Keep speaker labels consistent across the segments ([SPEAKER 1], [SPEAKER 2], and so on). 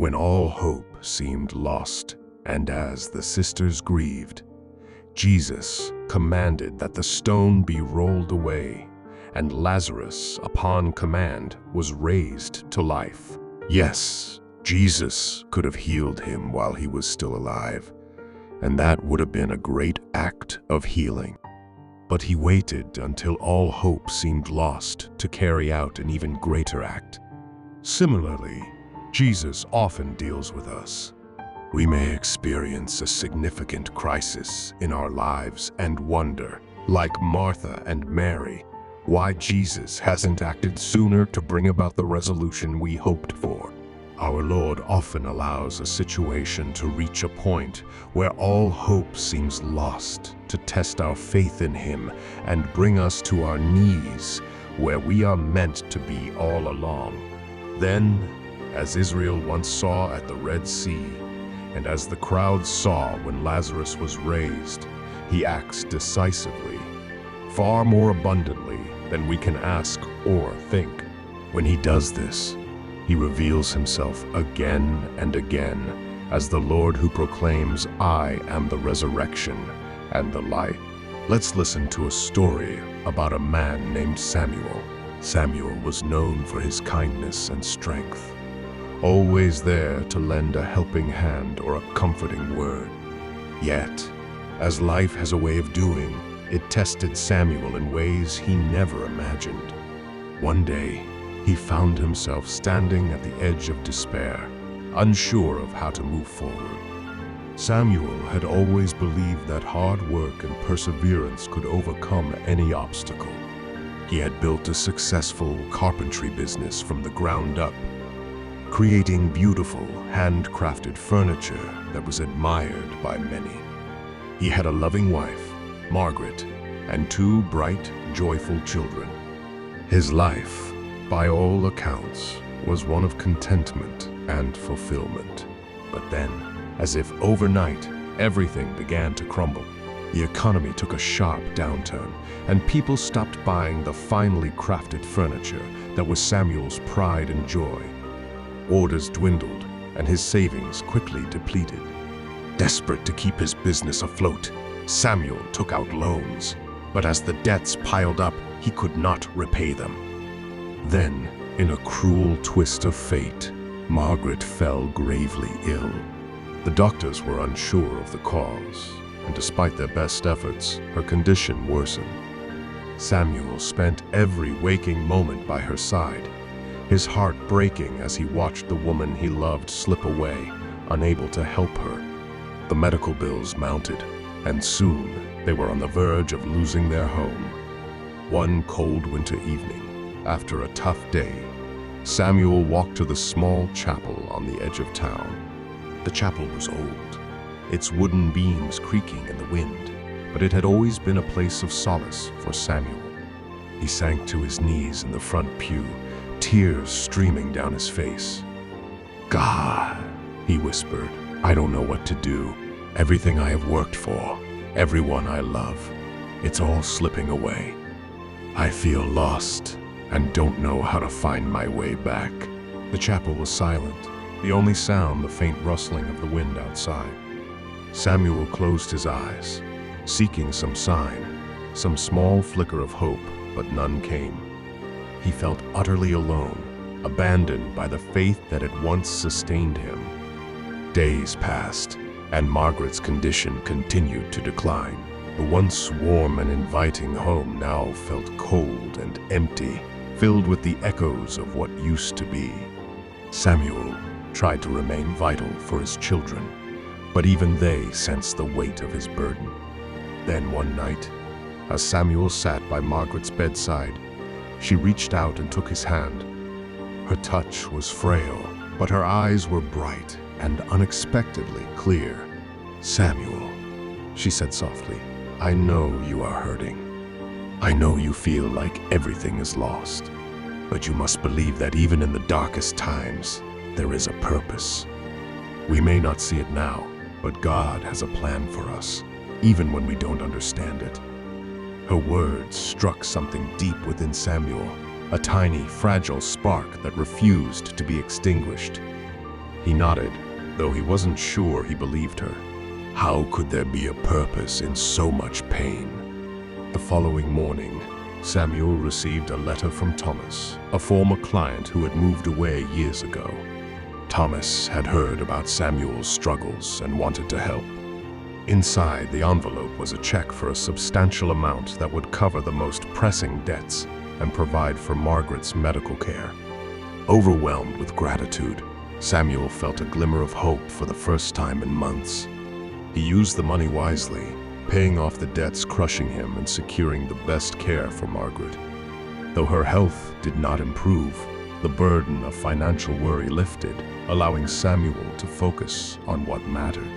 [SPEAKER 1] When all hope seemed lost, and as the sisters grieved, Jesus commanded that the stone be rolled away, and Lazarus, upon command, was raised to life. Yes, Jesus could have healed him while he was still alive, and that would have been a great act of healing. But he waited until all hope seemed lost to carry out an even greater act. Similarly, Jesus often deals with us. We may experience a significant crisis in our lives and wonder, like Martha and Mary, why Jesus hasn't acted sooner to bring about the resolution we hoped for. Our Lord often allows a situation to reach a point where all hope seems lost to test our faith in Him and bring us to our knees where we are meant to be all along. Then, as Israel once saw at the Red Sea, and as the crowd saw when Lazarus was raised, He acts decisively, far more abundantly than we can ask or think. When He does this, He reveals Himself again and again as the Lord who proclaims, "I am the resurrection and the life." Let's listen to a story about a man named Samuel. Samuel was known for his kindness and strength, always there to lend a helping hand or a comforting word. Yet, as life has a way of doing, it tested Samuel in ways he never imagined. One day, he found himself standing at the edge of despair, unsure of how to move forward. Samuel had always believed that hard work and perseverance could overcome any obstacle. He had built a successful carpentry business from the ground up, creating beautiful, handcrafted furniture that was admired by many. He had a loving wife, Margaret, and 2 bright, joyful children. His life, by all accounts, was one of contentment and fulfillment. But then, as if overnight, everything began to crumble. The economy took a sharp downturn, and people stopped buying the finely crafted furniture that was Samuel's pride and joy. Orders dwindled, and his savings quickly depleted. Desperate to keep his business afloat, Samuel took out loans, but as the debts piled up, he could not repay them. Then, in a cruel twist of fate, Margaret fell gravely ill. The doctors were unsure of the cause, and despite their best efforts, her condition worsened. Samuel spent every waking moment by her side, his heart breaking as he watched the woman he loved slip away, unable to help her. The medical bills mounted, and soon they were on the verge of losing their home. One cold winter evening, after a tough day, Samuel walked to the small chapel on the edge of town. The chapel was old, its wooden beams creaking in the wind, but it had always been a place of solace for Samuel. He sank to his knees in the front pew, tears streaming down his face. "God," he whispered, "I don't know what to do. Everything I have worked for, everyone I love, it's all slipping away. I feel lost and don't know how to find my way back." The chapel was silent, the only sound the faint rustling of the wind outside. Samuel closed his eyes, seeking some sign, some small flicker of hope, but none came. He felt utterly alone, abandoned by the faith that had once sustained him. Days passed, and Margaret's condition continued to decline. The once warm and inviting home now felt cold and empty, filled with the echoes of what used to be. Samuel tried to remain vital for his children, but even they sensed the weight of his burden. Then one night, as Samuel sat by Margaret's bedside, she reached out and took his hand. Her touch was frail, but her eyes were bright and unexpectedly clear. "Samuel," she said softly, "I know you are hurting. I know you feel like everything is lost, but you must believe that even in the darkest times, there is a purpose. We may not see it now, but God has a plan for us, even when we don't understand it." Her words struck something deep within Samuel, a tiny, fragile spark that refused to be extinguished. He nodded, though he wasn't sure he believed her. How could there be a purpose in so much pain? The following morning, Samuel received a letter from Thomas, a former client who had moved away years ago. Thomas had heard about Samuel's struggles and wanted to help. Inside the envelope was a check for a substantial amount that would cover the most pressing debts and provide for Margaret's medical care. Overwhelmed with gratitude, Samuel felt a glimmer of hope for the first time in months. He used the money wisely, paying off the debts crushing him and securing the best care for Margaret. Though her health did not improve, the burden of financial worry lifted, allowing Samuel to focus on what mattered.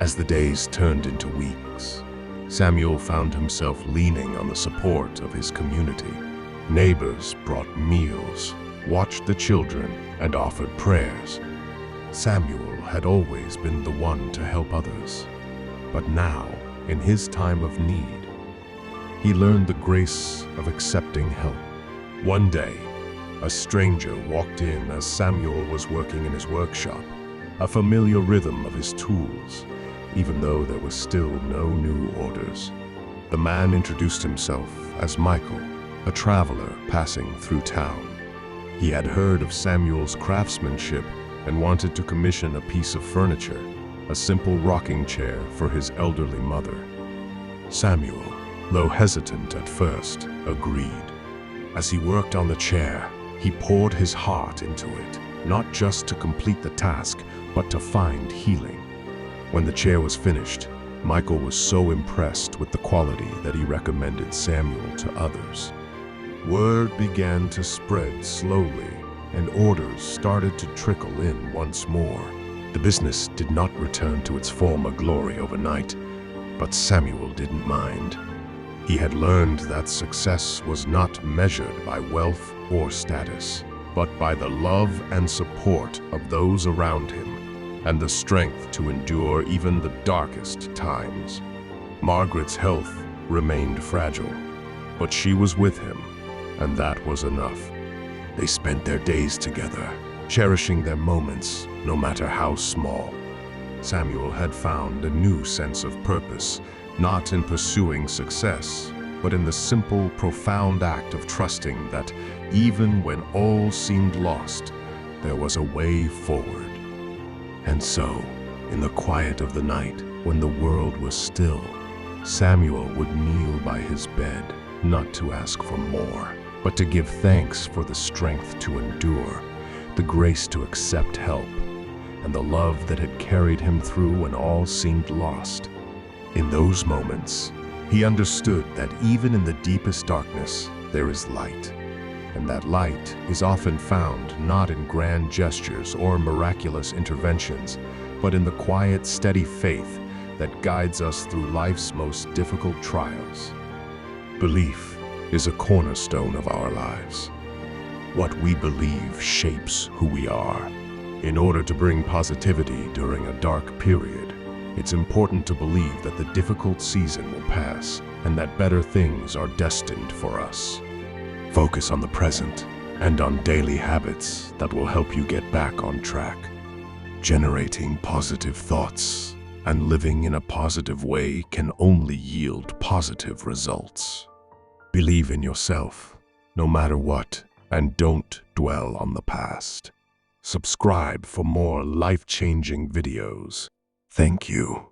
[SPEAKER 1] As the days turned into weeks, Samuel found himself leaning on the support of his community. Neighbors brought meals, watched the children, and offered prayers. Samuel had always been the one to help others, but now, in his time of need, he learned the grace of accepting help. One day, a stranger walked in as Samuel was working in his workshop, a familiar rhythm of his tools, even though there were still no new orders. The man introduced himself as Michael, a traveler passing through town. He had heard of Samuel's craftsmanship and wanted to commission a piece of furniture, a simple rocking chair for his elderly mother. Samuel, though hesitant at first, agreed. As he worked on the chair, he poured his heart into it, not just to complete the task, but to find healing. When the chair was finished, Michael was so impressed with the quality that he recommended Samuel to others. Word began to spread slowly, and orders started to trickle in once more. The business did not return to its former glory overnight, but Samuel didn't mind. He had learned that success was not measured by wealth or status, but by the love and support of those around him, and the strength to endure even the darkest times. Margaret's health remained fragile, but she was with him, and that was enough. They spent their days together, cherishing their moments, no matter how small. Samuel had found a new sense of purpose, not in pursuing success, but in the simple, profound act of trusting that even when all seemed lost, there was a way forward. And so, in the quiet of the night, when the world was still, Samuel would kneel by his bed, not to ask for more, but to give thanks for the strength to endure, the grace to accept help, and the love that had carried him through when all seemed lost. In those moments, he understood that even in the deepest darkness, there is light. And that light is often found not in grand gestures or miraculous interventions, but in the quiet, steady faith that guides us through life's most difficult trials. Belief is a cornerstone of our lives. What we believe shapes who we are. In order to bring positivity during a dark period, it's important to believe that the difficult season will pass and that better things are destined for us. Focus on the present and on daily habits that will help you get back on track. Generating positive thoughts and living in a positive way can only yield positive results. Believe in yourself, no matter what, and don't dwell on the past. Subscribe for more life-changing videos. Thank you.